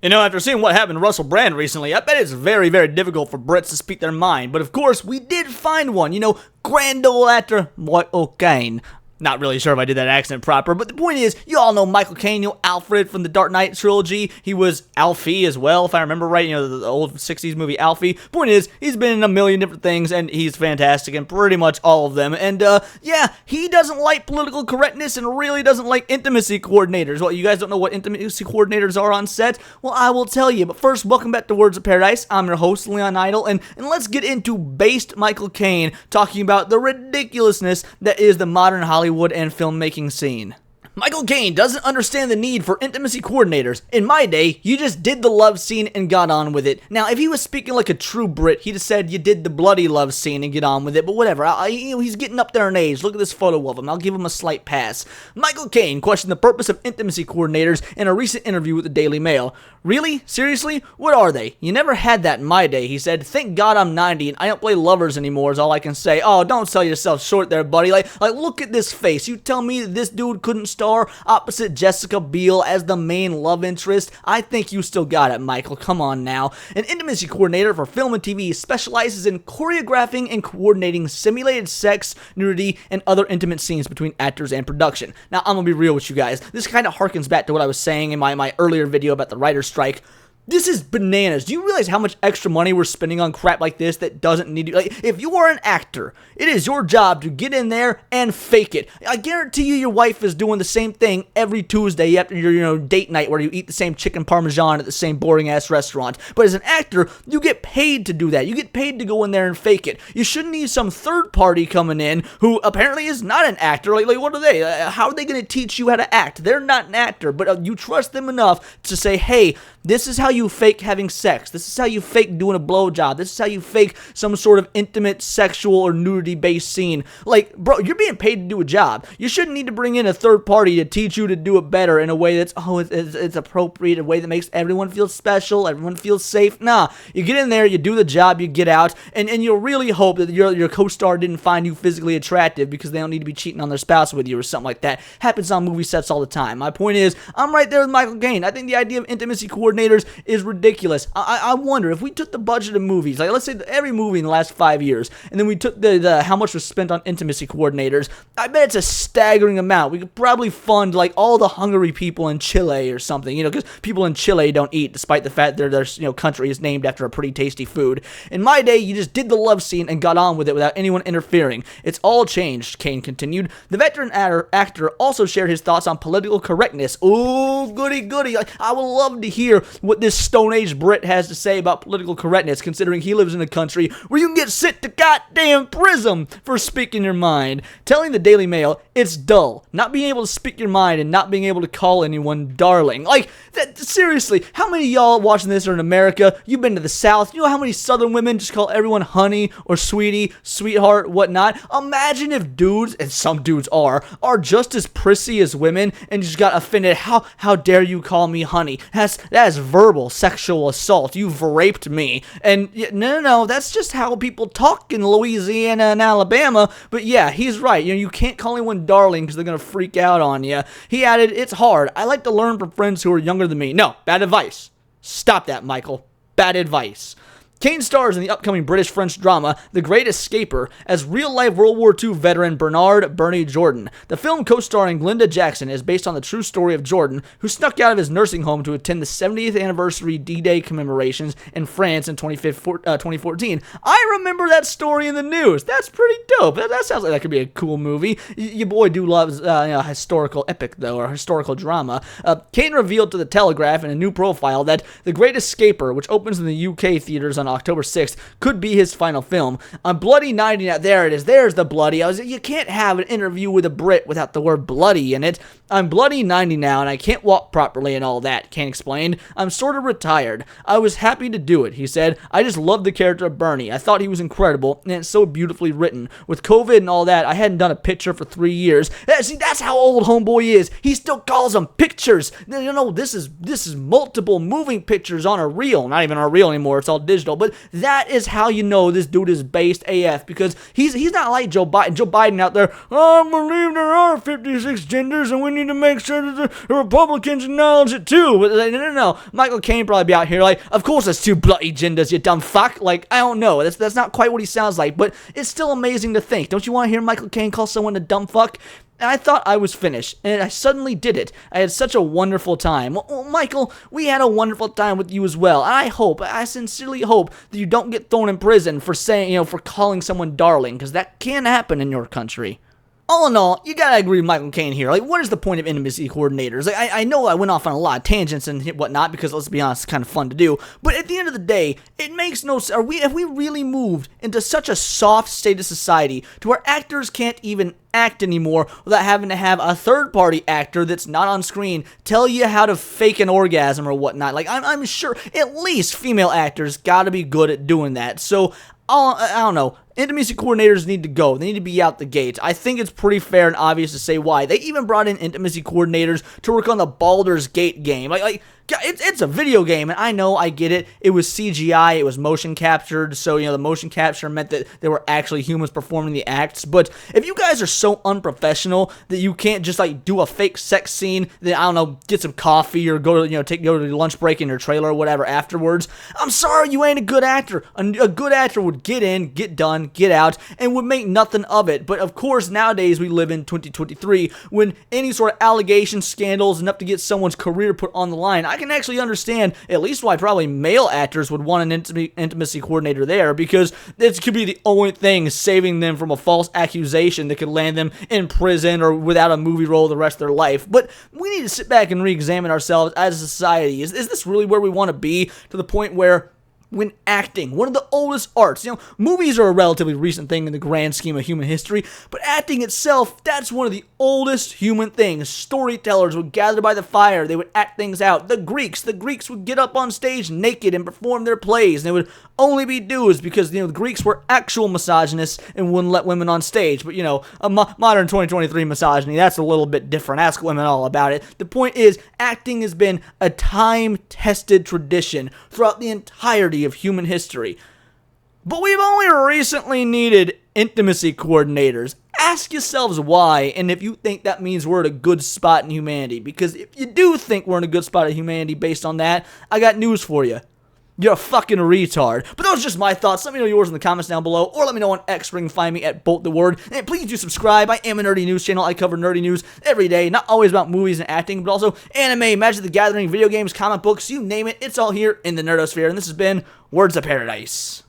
After seeing what happened to Russell Brand recently, I bet it's very, very difficult for Brits to speak their mind. But of course, we did find one, grand old actor Michael Caine. Not really sure if I did that accent proper, but the point is, you all know Michael Caine, Alfred from the Dark Knight trilogy. He was Alfie as well, if I remember right, the old 60s movie Alfie. Point is, he's been in a million different things, and he's fantastic in pretty much all of them. And, he doesn't like political correctness and really doesn't like intimacy coordinators. Well, you guys don't know what intimacy coordinators are on set? Well, I will tell you. But first, welcome back to Words of Paradise. I'm your host, Leon Idle, and let's get into based Michael Caine, talking about the ridiculousness that is the modern Hollywood and filmmaking scene. Michael Caine doesn't understand the need for intimacy coordinators. In my day, you just did the love scene and got on with it. Now, if he was speaking like a true Brit, he'd have said you did the bloody love scene and get on with it, but whatever. He's getting up there in age. Look at this photo of him. I'll give him a slight pass. Michael Caine questioned the purpose of intimacy coordinators in a recent interview with the Daily Mail. Really? Seriously? What are they? You never had that in my day, he said. Thank God I'm 90 and I don't play lovers anymore is all I can say. Oh, don't sell yourself short there, buddy. Like look at this face. You tell me that this dude couldn't star opposite Jessica Biel as the main love interest? I think you still got it, Michael. Come on now. An intimacy coordinator for film and TV specializes in choreographing and coordinating simulated sex, nudity, and other intimate scenes between actors and production. Now, I'm gonna be real with you guys. This kind of harkens back to what I was saying in my earlier video about the writer's strike. This is bananas. Do you realize how much extra money we're spending on crap like this that doesn't need to... if you are an actor, it is your job to get in there and fake it. I guarantee you your wife is doing the same thing every Tuesday after your, date night where you eat the same chicken parmesan at the same boring-ass restaurant. But as an actor, you get paid to do that. You get paid to go in there and fake it. You shouldn't need some third party coming in who apparently is not an actor. What are they? How are they going to teach you how to act? They're not an actor, but you trust them enough to say, hey, this is how you fake having sex. This is how you fake doing a blowjob. This is how you fake some sort of intimate, sexual, or nudity-based scene. Bro, you're being paid to do a job. You shouldn't need to bring in a third party to teach you to do it better in a way that's, it's appropriate, a way that makes everyone feel special, everyone feels safe. Nah, you get in there, you do the job, you get out, and you'll really hope that your co-star didn't find you physically attractive because they don't need to be cheating on their spouse with you or something like that. Happens on movie sets all the time. My point is, I'm right there with Michael Caine. I think the idea of intimacy coordinators is ridiculous. I wonder if we took the budget of movies, let's say every movie in the last 5 years, and then we took the how much was spent on intimacy coordinators, I bet it's a staggering amount. We could probably fund all the hungry people in Chile or something, because people in Chile don't eat, despite the fact their country is named after a pretty tasty food. In my day, you just did the love scene and got on with it without anyone interfering. It's all changed, Caine continued. The veteran actor also shared his thoughts on political correctness. Oh, goody goody. I would love to hear what this Stone Age Brit has to say about political correctness, considering he lives in a country where you can get sent to goddamn prison for speaking your mind. Telling the Daily Mail, it's dull. Not being able to speak your mind and not being able to call anyone darling. Seriously, how many of y'all watching this are in America? You've been to the South. You know how many Southern women just call everyone honey or sweetie, sweetheart, whatnot? Imagine if dudes, and some dudes are just as prissy as women and just got offended. How dare you call me honey? That is verbal sexual assault. You've raped me. And no, that's just how people talk in Louisiana and Alabama. But yeah, he's right. You can't call anyone darling because they're going to freak out on you. He added, it's hard. I like to learn from friends who are younger than me. No, bad advice. Stop that, Michael. Bad advice. Caine stars in the upcoming British-French drama The Great Escaper as real-life World War II veteran Bernard "Bernie" Jordan. The film, co-starring Glenda Jackson, is based on the true story of Jordan, who snuck out of his nursing home to attend the 70th anniversary D-Day commemorations in France in 2014. I remember that story in the news. That's pretty dope. That sounds like that could be a cool movie. Your boy loves historical epic, though, or historical drama. Caine revealed to The Telegraph in a new profile that The Great Escaper, which opens in the UK theaters on October 6th, could be his final film. On Bloody 90, now there it is. There's the bloody. You can't have an interview with a Brit without the word bloody in it. I'm bloody 90 now, and I can't walk properly and all that, Caine explained. I'm sort of retired. I was happy to do it, he said. I just loved the character of Bernie. I thought he was incredible, and it's so beautifully written. With COVID and all that, I hadn't done a picture for 3 years. See, that's how old homeboy is. He still calls them pictures. This is multiple moving pictures on a reel. Not even on a reel anymore. It's all digital. but that is how you know this dude is based AF, because he's not like Joe Biden. Joe Biden out there, oh, I believe there are 56 genders and we need to make sure that the Republicans acknowledge it too. But no. Michael Caine probably be out here like, of course there's 2 bloody genders, you dumb fuck. Like, I don't know. That's not quite what he sounds like, but it's still amazing to think. Don't you want to hear Michael Caine call someone a dumb fuck? And I thought I was finished, and I suddenly did it. I had such a wonderful time. Well, Michael, we had a wonderful time with you as well. I sincerely hope that you don't get thrown in prison for saying, for calling someone darling, because that can happen in your country. All in all, you gotta agree with Michael Caine here. Like, what is the point of intimacy coordinators? Like, I know I went off on a lot of tangents and whatnot, because let's be honest, it's kind of fun to do. But at the end of the day, it makes no sense. Have we really moved into such a soft state of society to where actors can't even act anymore without having to have a third-party actor that's not on screen tell you how to fake an orgasm or whatnot? Like, I'm sure at least female actors gotta be good at doing that. So, I don't know. Intimacy coordinators need to go. They need to be out the gate. I think it's pretty fair and obvious to say why. They even brought in intimacy coordinators to work on the Baldur's Gate game. It's a video game, and I know, I get it. It was CGI, it was motion captured, so, the motion capture meant that there were actually humans performing the acts. But if you guys are so unprofessional that you can't just, do a fake sex scene, then, I don't know, get some coffee or go to your lunch break in your trailer or whatever afterwards, I'm sorry, you ain't a good actor. A good actor would get in, get done, get out, and would make nothing of it. But, of course, nowadays we live in 2023, when any sort of allegation, scandal is enough to get someone's career put on the line. I can actually understand at least why probably male actors would want an intimacy coordinator there, because this could be the only thing saving them from a false accusation that could land them in prison or without a movie role the rest of their life. But we need to sit back and re-examine ourselves as a society. Is this really where we want to be, to the point where when acting, one of the oldest arts, movies are a relatively recent thing in the grand scheme of human history, but acting itself, that's one of the oldest human things. Storytellers would gather by the fire, they would act things out. The Greeks would get up on stage naked and perform their plays, and they would only be dudes because, the Greeks were actual misogynists and wouldn't let women on stage. But, a modern 2023 misogyny, that's a little bit different. Ask women all about it. The point is, acting has been a time-tested tradition throughout the entirety of human history. But we've only recently needed intimacy coordinators. Ask yourselves why, and if you think that means we're at a good spot in humanity. Because if you do think we're in a good spot in humanity based on that, I got news for you. You're a fucking retard. But those are just my thoughts. Let me know yours in the comments down below, or let me know on X, where you can find me at Bolt the Word. And please do subscribe. I am a nerdy news channel. I cover nerdy news every day. Not always about movies and acting, but also anime, Magic the Gathering, video games, comic books, you name it. It's all here in the nerdosphere. And this has been Words of Paradise.